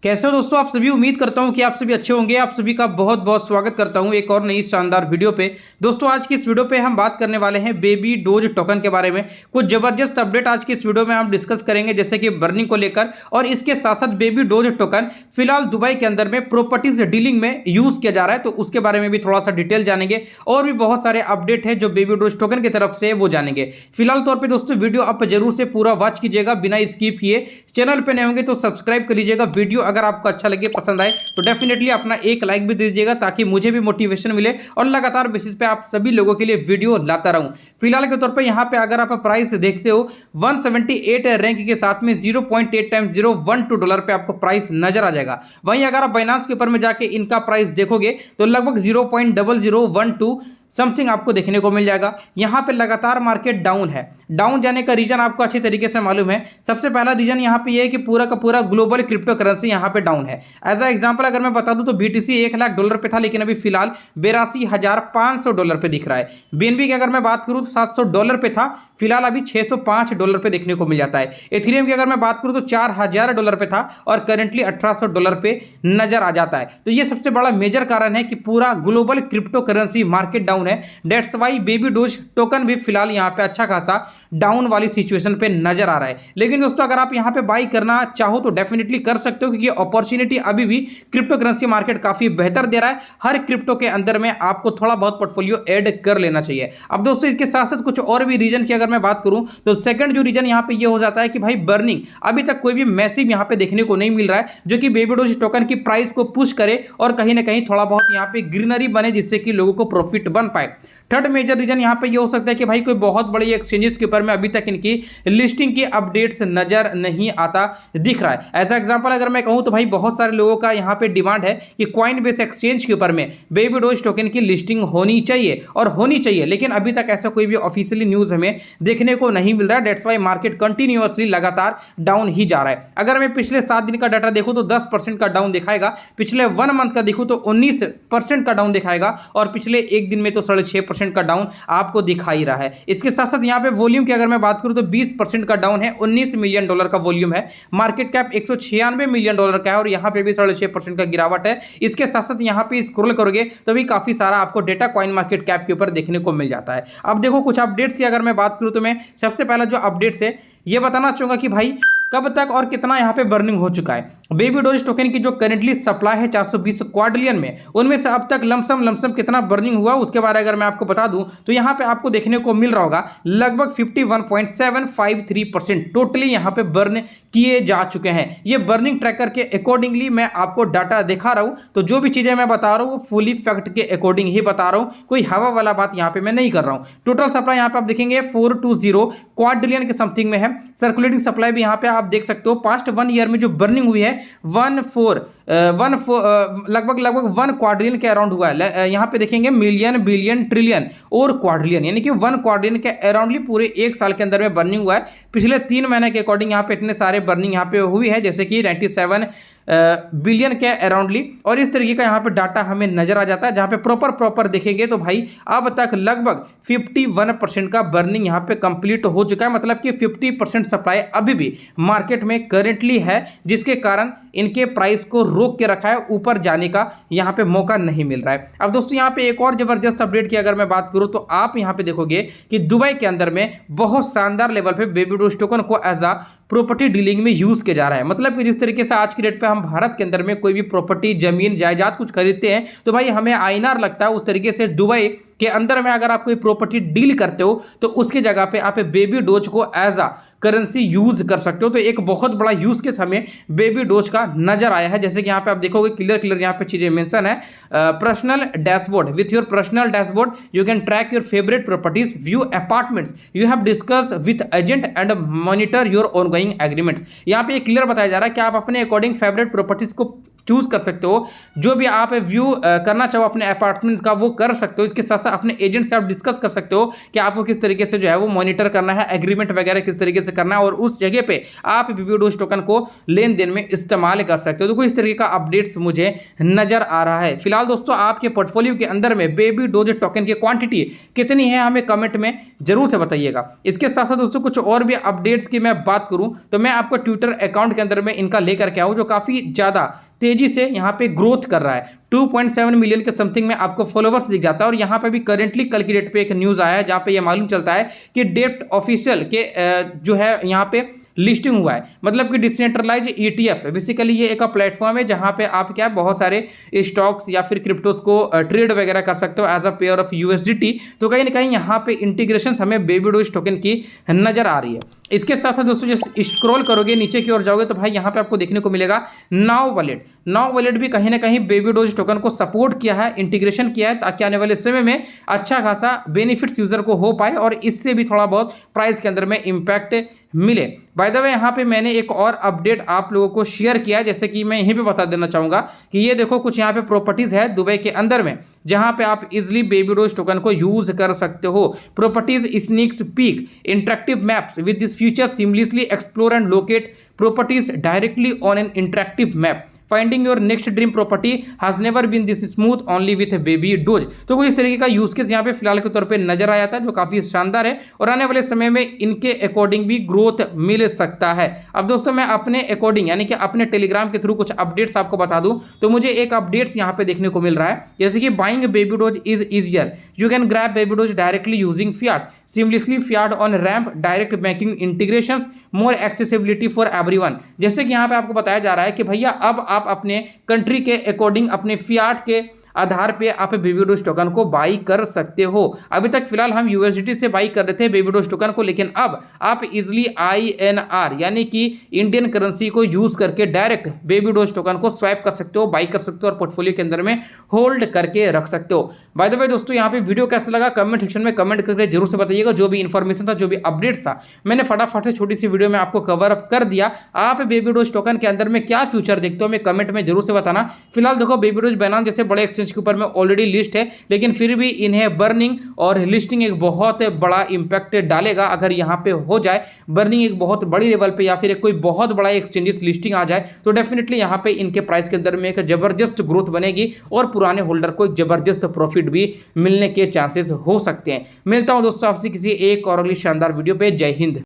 कैसे हो दोस्तों आप सभी। उम्मीद करता हूं कि आप सभी अच्छे होंगे। आप सभी का बहुत बहुत स्वागत करता हूं एक और नई शानदार वीडियो पे। दोस्तों आज की इस वीडियो पे हम बात करने वाले हैं बेबी डोज टोकन के बारे में। कुछ जबरदस्त अपडेट आज की इस वीडियो में हम डिस्कस करेंगे, जैसे कि बर्निंग को लेकर, और इसके साथ साथ बेबी डोज टोकन फिलहाल दुबई के अंदर में प्रॉपर्टीज डीलिंग में यूज किया जा रहा है, तो उसके बारे में भी थोड़ा सा डिटेल जानेंगे। और भी बहुत सारे अपडेट है जो बेबी डोज टोकन की तरफ से वो जानेंगे। फिलहाल तौर पर दोस्तों वीडियो आप जरूर से पूरा वॉच कीजिएगा बिना स्किप किए। चैनल पर नए होंगे तो सब्सक्राइब कर लीजिएगा। वीडियो अगर आपको अच्छा लगे, पसंद आए तो डेफिनेटली अपना एक लाइक भी दे दीजिएगा, ताकि मुझे भी मोटिवेशन मिले और लगातार बेसिस पे आप सभी लोगों के लिए वीडियो लाता रहूं। फिलहाल के तौर पे यहां पे अगर आप प्राइस देखते हो 178 रैंक के साथ में 0.8 टाइम्स $0.12 पे आपको प्राइस नजर आ जाएगा। वहीं अगर आप बाइनांस के ऊपर में जाके इनका प्राइस देखोगे तो लगभग 0.0012 समथिंग आपको देखने को मिल जाएगा। यहां पे लगातार मार्केट डाउन है। डाउन जाने का रीजन आपको अच्छी तरीके से मालूम है। सबसे पहला रीजन यहां पे ये है कि पूरा का पूरा ग्लोबल क्रिप्टो करेंसी यहां पे डाउन है। एज अ एग्जांपल अगर मैं बता दूं तो बीटीसी $1,00,000 पे था, लेकिन अभी फिलहाल $82,500 पे दिख रहा है। बीएनबी की अगर मैं बात करूं तो $700 पे था, फिलहाल अभी $605 पे देखने को मिल जाता है। एथेरियम की अगर मैं बात करूं तो $4,000 पे था और करेंटली $1,800 पे नजर आ जाता है। तो ये सबसे बड़ा मेजर कारण है कि पूरा global crypto currency market down है। That's why Baby Doge token भी फिलहाल यहां पे अच्छा खासा डाउन वाली सिचुएशन पे नजर आ रहा है। लेकिन दोस्तों अगर आप यहां पे बाई करना चाहो तो डेफिनेटली कर सकते हो, क्योंकि अपॉर्चुनिटी अभी भी क्रिप्टो करेंसी मार्केट काफी बेहतर दे रहा है। हर क्रिप्टो के अंदर में आपको थोड़ा बहुत पोर्टफोलियो ऐड कर लेना चाहिए। अब दोस्तों इसके साथ साथ कुछ और भी रीजन की अगर मैं बात करूं तो सेकंड जो रीजन यहां पे ये हो जाता है कि भाई बर्निंग अभी तक कोई भी मैसिव यहां पे देखने को नहीं मिल रहा है, जो कि बेबी डोज टोकन की प्राइस को पुश करे और कहीं ना कहीं थोड़ा बहुत यहां पे ग्रीनरी बने, जिससे कि लोगों को प्रॉफिट बन पाए। थर्ड मेजर रीजन यहां पे ये हो सकता है कि भाई कोई बहुत बड़ी एक्सचेंजेस के ऊपर में अभी तक इनकी लिस्टिंग की अपडेट्स नजर नहीं आता दिख रहा है। ऐसा एग्जांपल अगर मैं कहूं तो भाई बहुत सारे लोगों का यहां पे डिमांड है कि कॉइनबेस एक्सचेंज के ऊपर में बेबी डोज टोकन की लिस्टिंग होनी चाहिए और होनी चाहिए, लेकिन अभी तक ऐसा कोई भी ऑफिशियली न्यूज हमें देखने को नहीं मिल रहा है। दैट्स वाई मार्केट कंटिन्यूअसली लगातार डाउन ही जा रहा है। अगर मैं पिछले 7 दिन का डाटा देखूं तो 10% का डाउन दिखाएगा, पिछले 1 मंथ का देखूं तो 19% का डाउन दिखाएगा और पिछले एक दिन में तो 6.5% का डाउन आपको दिखाई रहा है। इसके साथ साथ यहां पे वॉल्यूम की अगर मैं बात करूं तो 20% का डाउन है। $19 मिलियन का वॉल्यूम है। मार्केट कैप $196 मिलियन का है और यहां पे भी 6.5% का गिरावट है। इसके साथ साथ यहां पे स्क्रॉल करोगे तो भी काफी सारा आपको डेटा कॉइन मार्केट कैप के ऊपर देखने को मिल जाता है। अब देखो कुछ अपडेट्स की अगर मैं बात करूं तो मैं सबसे पहला जो अपडेट्स है ये बताना चाहूंगा कि भाई कब तक और कितना यहां पे बर्निंग हो चुका है। बेबी डोज टोकन की जो करेंटली सप्लाई है 420 क्वाड्रिलियन में, उनमें से अब तक लमसम कितना बर्निंग हुआ उसके बारे में अगर मैं आपको बता दूं तो यहां पे आपको देखने को मिल रहा होगा लगभग 51.753% टोटली यहां पे बर्न किए जा चुके हैं। ये बर्निंग ट्रैकर के अकॉर्डिंगली मैं आपको डाटा दिखा रहा हूं, तो जो भी चीजें मैं बता रहा हूं वो फुली फैक्ट के अकॉर्डिंग ही बता रहा हूं, कोई हवा वाला बात यहां पे मैं नहीं कर रहा हूं। टोटल सप्लाई यहां पे आप देखेंगे 420 क्वाड्रिलियन के समथिंग में है। सर्कुलेटिंग सप्लाई भी यहां पे आप देख सकते हो पास्ट 1 ईयर में जो बर्निंग हुई है 14 लगभग 1 क्वाड्रिलियन के अराउंड हुआ है। यहां पे देखेंगे मिलियन, बिलियन, ट्रिलियन और क्वाड्रिलियन, यानी कि 1 क्वाड्रिलियन के अराउंडली पूरे 1 साल के अंदर में बर्निंग हुआ है। पिछले 3 महीने के अकॉर्डिंग यहां पे इतने सारे बर्निंग यहां पे हुई है, जैसे कि 97 बिलियन के अराउंडली, और इस तरीके का यहां पे डाटा हमें नजर आ जाता है। जहां पे प्रॉपर देखेंगे तो भाई अब तक लगभग 51% का बर्निंग यहां पे कंप्लीट हो चुका है, मतलब कि 50% सप्लाई अभी भी मार्केट में करेंटली है, जिसके कारण इनके प्राइस को रोक के रखा है, ऊपर जाने का यहां पे मौका नहीं मिल रहा है। अब दोस्तों यहां पे एक और जबरदस्त अपडेट की अगर मैं बात करूं तो आप यहां पे देखोगे कि दुबई के अंदर में बहुत शानदार लेवल पे बेबी डोज टोकन को एज अ प्रॉपर्टी डीलिंग में यूज किया जा रहा है। मतलब कि जिस तरीके से आज की डेट पे हम भारत के अंदर में कोई भी प्रॉपर्टी, जमीन, जायदाद कुछ खरीदते हैं तो भाई हमें आईएनआर लगता है, उस तरीके से दुबई के अंदर में अगर आप कोई प्रॉपर्टी डील करते हो तो उसके जगह पे आप बेबी डोज को एज अ करेंसी यूज कर सकते हो। तो एक बहुत बड़ा यूज केस हमें बेबी डोज का नजर आया है, जैसे कि यहाँ पे आप देखोगे क्लियर यहाँ पे चीजें मेंशन है। Personal dashboard, with your personal dashboard you can track your favourite properties, view apartments you have discuss with agent and monitor your ongoing agreements. यहाँ पे क्लियर बताया जा रहा है कि आप अपने अकॉर्डिंग फेवरेट प्रॉपर्टीज को चूज कर सकते हो। जो भी आप व्यू करना चाहो अपने अपार्टमेंट्स का वो कर सकते हो। इसके साथ साथ अपने एजेंट से आप डिस्कस कर सकते हो कि आपको किस तरीके से जो है वो मॉनिटर करना है, एग्रीमेंट वगैरह किस तरीके से करना है, और उस जगह पे आप बेबी डोज टोकन को लेन देन में इस्तेमाल कर सकते हो। तो कोई इस तरीके का अपडेट्स मुझे नजर आ रहा है। फिलहाल दोस्तों आपके पोर्टफोलियो के अंदर में बेबी डोज टोकन की क्वांटिटी कितनी है हमें कमेंट में जरूर से बताइएगा। इसके साथ साथ दोस्तों कुछ और भी अपडेट्स की मैं बात करूं तो मैं आपको ट्विटर अकाउंट के अंदर में इनका लेकर के आऊं जो काफी ज्यादा तेजी से यहां पे ग्रोथ कर रहा है। 2.7 मिलियन के समथिंग में आपको फॉलोवर्स दिख जाता है। और यहां पे भी करेंटली कल की डेट पे एक न्यूज आया है जहां पे ये मालूम चलता है कि डेप्ट ऑफिशियल के जो है यहां पे लिस्टिंग हुआ है। मतलब कि डिसेंट्रलाइज ETF बेसिकली ये एक प्लेटफॉर्म है जहां पे आप क्या बहुत सारे स्टॉक्स या फिर क्रिप्टोस को ट्रेड वगैरह कर सकते हो as a pair of USDT। तो कहीं ना कहीं यहाँ पे इंटीग्रेशन हमें बेबी डोज टोकन की नजर आ रही है। इसके साथ साथ दोस्तों जो स्क्रॉल करोगे नीचे की ओर जाओगे तो भाई यहाँ पे आपको देखने को मिलेगा नाउ वॉलेट भी कहीं ना कहीं बेबी डोज टोकन को सपोर्ट किया है, इंटीग्रेशन किया है, ताकि आने वाले समय में अच्छा खासा बेनिफिट्स यूजर को हो पाए और इससे भी थोड़ा बहुत प्राइस के अंदर में इंपैक्ट मिले। बाय द वे यहाँ पे मैंने एक और अपडेट आप लोगों को शेयर किया है, जैसे कि मैं यहीं पे बता देना चाहूंगा कि ये देखो कुछ यहाँ पे प्रॉपर्टीज है दुबई के अंदर में जहां पे आप इजिली बेबी डोज टोकन को यूज कर सकते हो। Properties sneaks peek interactive maps with this feature seamlessly explore and locate properties directly on an interactive map. Finding your next dream property has never been this smooth only with Baby Doge. तो कुछ इस तरीके का use case यहाँ पे फिलहाल के तौर पे नजर आया था जो काफी शानदार है और आने वाले समय में इनके अकॉर्डिंग भी ग्रोथ मिल सकता है। अब दोस्तों मैं अपने अकॉर्डिंग यानी कि अपने टेलीग्राम के थ्रू कुछ अपडेट्स आपको बता दूं तो मुझे एक अपडेट्स यहाँ पे देखने को मिल रहा है, जैसे कि buying baby dose is easier, you can grab baby dose directly using Fiat, seamlessly Fiat on ramp, direct banking integrations, more accessibility for everyone. जैसे कि यहाँ पे आपको बताया जा रहा है कि भैया अब आप अपने कंट्री के अकॉर्डिंग अपने फियाट के आधार पे आप बेबी डोज टोकन को बाई कर सकते हो। अभी तक फिलहाल हम USDT से बाई कर रहे थे बेबी डोज टोकन को, लेकिन अब आप इजिली INR यानी कि इंडियन करेंसी को यूज करके डायरेक्ट बेबी डोज टोकन को स्वैप कर सकते हो, बाई कर सकते हो और पोर्टफोलियो के अंदर में होल्ड करके रख सकते हो। बाय द वे दोस्तों यहाँ पे वीडियो कैसा लगा कमेंट सेक्शन में कमेंट करके जरूर से बताइएगा। जो भी इन्फॉर्मेशन था, जो भी अपडेट था, मैंने फटाफट से छोटी सी वीडियो में आपको कवर अप कर दिया। आप बेबी डोज टोकन के अंदर में क्या फ्यूचर देखते हो हमें कमेंट में जरूर से बताना। फिलहाल देखो बेबी डोज बाइनेंस जैसे बड़े एक्सचेंज के ऊपर में ऑलरेडी लिस्ट है, लेकिन फिर भी इन्हें बर्निंग और लिस्टिंग एक बहुत बड़ा इंपैक्ट डालेगा। अगर यहाँ पे हो जाए बर्निंग एक बहुत बड़ी लेवल पे या फिर एक कोई बहुत बड़ा एक्सचेंजेस लिस्टिंग आ जाए तो डेफिनेटली यहाँ पे इनके प्राइस के अंदर में एक जबरदस्त ग्रोथ बनेगी और पुराने होल्डर को एक जबरदस्त प्रॉफिट भी मिलने के चांसेस हो सकते हैं। मिलता हूं दोस्तों आपसे किसी एक और अगली शानदार वीडियो पे। जय हिंद।